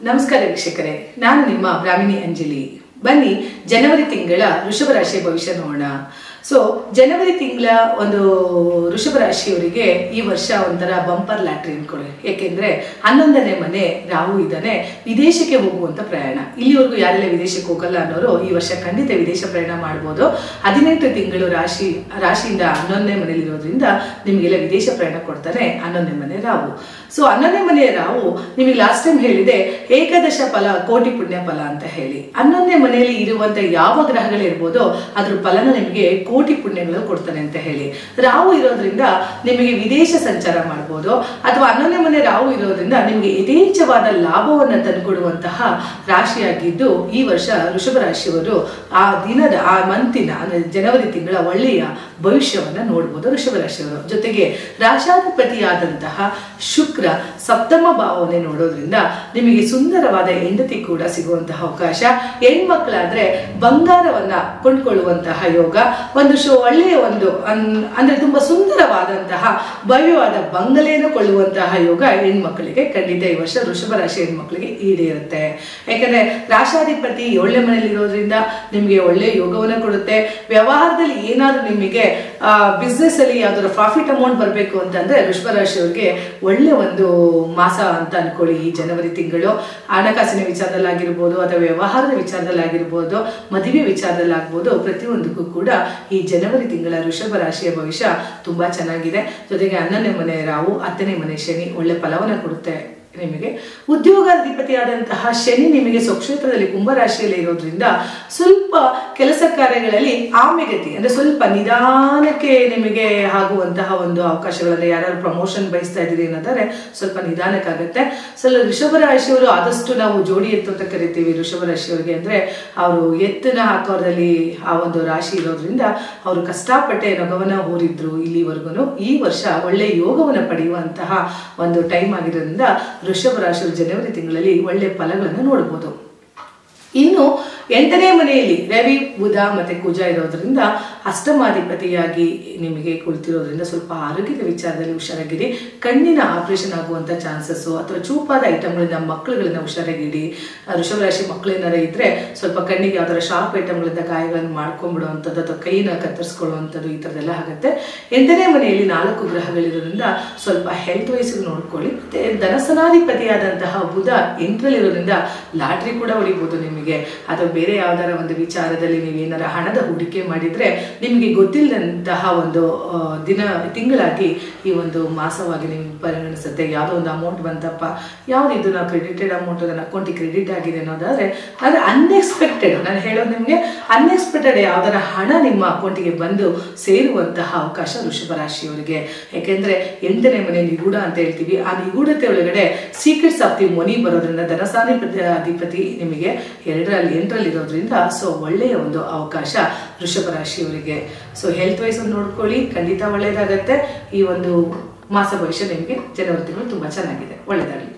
ನಮಸ್ಕಾರ ವೀಕ್ಷಕರೇ, ನಾನು ನಿಮ್ಮ ಬ್ರಾಹ್ಮಿಣಿ ಅಂಜಲಿ. ಬನ್ನಿ ಜನವರಿ ತಿಂಗಳ ವೃಷಭ ರಾಶಿಯ ಭವಿಷ್ಯ ನೋಡೋಣ. ಜನವರಿ ತಿಂಗಳ ಒಂದು ವೃಷಭ ರಾಶಿಯವರಿಗೆ ಈ ವರ್ಷ ಒಂಥರ ಬಂಪರ್ ಲ್ಯಾಟ್ರಿ ಅನ್ಕೊಳ್ಳಿ. ಯಾಕೆಂದ್ರೆ 11ನೇ ಮನೆ ರಾಹು ಇದ್ದಾನೆ, ವಿದೇಶಕ್ಕೆ ಹೋಗುವಂತ ಪ್ರಯಾಣ. ಇಲ್ಲಿವರೆಗೂ ಯಾರೆಲ್ಲ ವಿದೇಶಕ್ಕೆ ಹೋಗಲ್ಲ ಅನ್ನೋರು ಈ ವರ್ಷ ಖಂಡಿತ ವಿದೇಶ ಪ್ರಯಾಣ ಮಾಡ್ಬೋದು. 18 ತಿಂಗಳು ರಾಶಿಯಿಂದ 11ನೇ ಮನೇಲಿ ಇರೋದ್ರಿಂದ ನಿಮಗೆಲ್ಲ ವಿದೇಶ ಪ್ರಯಾಣ ಕೊಡ್ತಾನೆ 11ನೇ ಮನೆ ರಾಹು. 11ನೇ ಮನೆಯ ರಾಹು ನಿಮಗೆ ಲಾಸ್ಟ್ ಟೈಮ್ ಹೇಳಿದೆ ಏಕಾದಶ ಫಲ ಕೋಟಿ ಪುಣ್ಯ ಫಲ ಅಂತ ಹೇಳಿ. 11ನೇ ಮನೆಯಲ್ಲಿ ಇರುವಂತ ಯಾವ ಗ್ರಹಗಳಿರ್ಬೋದೋ ಅದ್ರ ಫಲನ ನಿಮಗೆ ಕೋಟಿ ಪುಣ್ಯಗಳು ಕೊಡ್ತಾನೆ ಅಂತ ಹೇಳಿ. ರಾಹು ಇರೋದ್ರಿಂದ ನಿಮಗೆ ವಿದೇಶ ಸಂಚಾರ ಮಾಡ್ಬೋದು, ಅಥವಾ 11ನೇ ಮನೆ ರಾಹು ಇರೋದ್ರಿಂದ ನಿಮಗೆ ಯಥೇಚ್ಛವಾದ ಲಾಭವನ್ನ ತಂದುಕೊಡುವಂತಹ ರಾಶಿಯಾಗಿದ್ದು ಈ ವರ್ಷ ವೃಷಭ ರಾಶಿಯವರು ಆ ಮಂತಿನ ಅಂದ್ರೆ ಜನವರಿ ತಿಂಗಳ ಒಳ್ಳೆಯ ಭವಿಷ್ಯವನ್ನ ನೋಡ್ಬೋದು ವೃಷಭ ರಾಶಿಯವರು. ಜೊತೆಗೆ ರಾಶಾಧಿಪತಿಯಾದಂತಹ ಶುಕ್ರ ಸಪ್ತಮ ಭಾವನೆ ನೋಡೋದ್ರಿಂದ ನಿಮಗೆ ಸುಂದರವಾದ ಹೆಂಡತಿ ಕೂಡ ಸಿಗುವಂತಹ ಅವಕಾಶ. ಹೆಣ್ಮಕ್ಳಾದ್ರೆ ಬಂಗಾರವನ್ನ ಕೊಂಡ್ಕೊಳ್ಳುವಂತಹ ಯೋಗ, ಒಳ್ಳೆಯ ಅಂದ್ರೆ ತುಂಬಾ ಸುಂದರವಾದಂತಹ ಭವ್ಯವಾದ ಬಂಗಲೆಯನ್ನು ಕೊಳ್ಳುವಂತಹ ಯೋಗ ಹೆಣ್ಮಕ್ಳಿಗೆ ಖಂಡಿತ ಈ ವರ್ಷ ವೃಷಭ ರಾಶಿ ಹೆಣ್ಮಕ್ಳಿಗೆ ಈಡೇರುತ್ತೆ. ಯಾಕಂದ್ರೆ ರಾಶಾಧಿಪತಿ 7ನೇ ಮನೆಯಲ್ಲಿ ಇರೋದ್ರಿಂದ ನಿಮಗೆ ಒಳ್ಳೆಯ ಯೋಗವನ್ನ ಕೊಡುತ್ತೆ. ವ್ಯವಹಾರದಲ್ಲಿ ಏನಾದ್ರೂ ನಿಮಗೆ ಬಿಸ್ನೆಸ್ ಅಲ್ಲಿ ಯಾವ್ದಾದ್ರು ಪ್ರಾಫಿಟ್ ಅಮೌಂಟ್ ಬರಬೇಕು ಅಂತಂದ್ರೆ ವೃಷಭ ರಾಶಿಯವರಿಗೆ ಒಳ್ಳೆ ಒಂದು ಮಾಸ ಅಂತ ಅನ್ಕೊಳ್ಳಿ. ಈ ಜನವರಿ ತಿಂಗಳು ಹಣಕಾಸಿನ ವಿಚಾರದಲ್ಲಾಗಿರ್ಬೋದು, ಅಥವಾ ವ್ಯವಹಾರದ ವಿಚಾರದಲ್ಲಾಗಿರ್ಬೋದು, ಮದುವೆ ವಿಚಾರದಲ್ಲಾಗ್ಬೋದು, ಪ್ರತಿಯೊಂದಕ್ಕೂ ಕೂಡ ಈ ಜನವರಿ ತಿಂಗಳ ವೃಷಭ ರಾಶಿಯ ಭವಿಷ್ಯ ತುಂಬಾ ಚೆನ್ನಾಗಿದೆ. ಜೊತೆಗೆ 11ನೇ ಮನೆ ರಾಹು, 10ನೇ ಮನೆ ಶನಿ ಒಳ್ಳೆ ಫಲವನ್ನ ಕೊಡುತ್ತೆ. ನಿಮಗೆ ಉದ್ಯೋಗಾಧಿಪತಿಯಾದಂತಹ ಶನಿ ನಿಮಗೆ ಸ್ವಕ್ಷೇತ್ರದಲ್ಲಿ ಕುಂಭರಾಶಿಯಲ್ಲಿ ಇರೋದ್ರಿಂದ ಸ್ವಲ್ಪ ಕೆಲಸ ಕಾರ್ಯಗಳಲ್ಲಿ ಆಮೆಗತಿ ಅಂದ್ರೆ ಸ್ವಲ್ಪ ನಿಧಾನಕ್ಕೆ ನಿಮಗೆ ಆಗುವಂತಹ ಒಂದು ಅವಕಾಶಗಳನ್ನ, ಯಾರು ಪ್ರಮೋಷನ್ ಬಯಸ್ತಾ ಇದ್ದೀರಿ ಅನ್ನೋದಾದ್ರೆ ಸ್ವಲ್ಪ ನಿಧಾನಕ್ಕಾಗತ್ತೆ. ವೃಷಭ ರಾಶಿಯವರು ಆದಷ್ಟು ನಾವು ಜೋಡಿ ಎತ್ತು ಅಂತ ಕರಿತೀವಿ ವೃಷಭ ರಾಶಿಯವರಿಗೆ. ಅಂದ್ರೆ ಅವರು ಎತ್ತಿನ ಆಕಾರದಲ್ಲಿ ಆ ಒಂದು ರಾಶಿ ಇರೋದ್ರಿಂದ ಅವರು ಕಷ್ಟಪಟ್ಟೆ ನೊಗವನ್ನ ಹೂರಿದ್ರು ಇಲ್ಲಿವರೆಗೂ. ಈ ವರ್ಷ ಒಳ್ಳೆ ಯೋಗವನ್ನ ಪಡೆಯುವಂತಹ ಒಂದು ಟೈಮ್ ಆಗಿರೋದ್ರಿಂದ ವೃಷಭ ರಾಶಿಯವರು ಜನವರಿ ತಿಂಗಳಲ್ಲಿ ಒಳ್ಳೆ ಫಲಗಳನ್ನು ನೋಡಬಹುದು. ಇನ್ನು 8ನೇ ಮನೆಯಲ್ಲಿ ರವಿ, ಬುಧ ಮತ್ತೆ ಕುಜ ಇರೋದ್ರಿಂದ ಅಷ್ಟಮಾಧಿಪತಿಯಾಗಿ ನಿಮಗೆ ಕುಳಿತಿರೋದ್ರಿಂದ ಸ್ವಲ್ಪ ಆರೋಗ್ಯದ ವಿಚಾರದಲ್ಲಿ ಹುಷಾರಾಗಿರಿ. ಕಣ್ಣಿನ ಆಪರೇಷನ್ ಆಗುವಂತ ಚಾನ್ಸಸ್ ಅಥವಾ ಚೂಪಾದ ಐಟಮ್ಗಳಿಂದ ಮಕ್ಕಳುಗಳನ್ನ ಹುಷಾರಾಗಿಡಿ. ವೃಷಭ ರಾಶಿ ಮಕ್ಕಳೇನಾರ ಇದ್ರೆ ಸ್ವಲ್ಪ ಕಣ್ಣಿಗೆ ಯಾವ್ದಾರ ಶಾರ್ಪ್ ಐಟಮ್ಗಳಿಂದ ಗಾಯಗಳನ್ನು ಮಾಡ್ಕೊಂಡ್ಬಿಡುವಂಥದ್ದು ಅಥವಾ ಕೈನ ಕತ್ತರಿಸ್ಕೊಳ್ಳುವಂಥದ್ದು ಈ ಥರದ್ದೆಲ್ಲ ಆಗುತ್ತೆ. 8ನೇ ಮನೆಯಲ್ಲಿ 4 ಗ್ರಹಗಳಿರೋದ್ರಿಂದ ಸ್ವಲ್ಪ ಹೆಲ್ತ್ ವೈಸ್ ನೋಡ್ಕೊಳ್ಳಿ. ಮತ್ತೆ ಧನಸನಾಧಿಪತಿಯಾದಂತಹ ಬುಧ 8ರಲ್ಲಿರೋದ್ರಿಂದ ಲಾಟ್ರಿ ಕೂಡ ಹೊಡಿಬಹುದು ನಿಮಗೆ, ಅಥವಾ ಬೇರೆ ಯಾವ್ದಾರ ಒಂದು ವಿಚಾರದಲ್ಲಿ ನೀವೇನಾರ ಹಣದ ಹೂಡಿಕೆ ಮಾಡಿದ್ರೆ ನಿಮಗೆ ಗೊತ್ತಿಲ್ಲದಂತಹ ಒಂದು ತಿಂಗಳಾಗಿ ಈ ಒಂದು ಮಾಸವಾಗಿ ನಿಮ್ಗೆ ಪರಿಗಣಿಸುತ್ತೆ. ಯಾವುದೋ ಒಂದು ಅಮೌಂಟ್ ಬಂತಪ್ಪ, ಯಾವ್ದಿದು ನಾವು ಕ್ರೆಡಿಟೆಡ್ ಅಮೌಂಟ್ ನನ್ನ ಅಕೌಂಟಿಗೆ ಕ್ರೆಡಿಟ್ ಆಗಿದೆ ಅನ್ನೋದಾದ್ರೆ ಅದು ಅನ್ಎಕ್ಸ್ಪೆಕ್ಟೆಡ್, ನಾನು ಹೇಳೋದು ನಿಮಗೆ ಅನ್ಎಕ್ಸ್ಪೆಕ್ಟೆಡ್ ಯಾವ್ದಾರ ಹಣ ನಿಮ್ಮ ಅಕೌಂಟಿಗೆ ಬಂದು ಸೇರುವಂತಹ ಅವಕಾಶ ವೃಷಭ ರಾಶಿಯವರಿಗೆ. ಯಾಕೆಂದ್ರೆ 8ನೇ ಮನೆ ನಿಗೂಢ ಅಂತ ಹೇಳ್ತೀವಿ. ಆ ನಿಗೂಢತೆ ಒಳಗಡೆ ಸೀಕ್ರೆಟ್ಸ್ ಆಫ್ ದಿ ಮನಿ ಬರೋದ್ರಿಂದ ಧನಸಾಧಿಪತಿ ನಿಮಗೆ 8ರಲ್ಲಿ ಇರೋದ್ರಿಂದ ಒಳ್ಳೆಯ ಒಂದು ಅವಕಾಶ ವೃಷಭ ರಾಶಿಯವರಿಗೆ. ಹೆಲ್ತ್ ವೈಸ್ ನೋಡ್ಕೊಳ್ಳಿ, ಖಂಡಿತ ಒಳ್ಳೆಯದಾಗತ್ತೆ. ಈ ಒಂದು ಮಾಸ ಭವಿಷ್ಯ ನಿಮಗೆ ಜನವರಿ ತಿಂಗಳು ತುಂಬಾ ಚೆನ್ನಾಗಿದೆ. ಒಳ್ಳೆಯದಾಗಲಿ.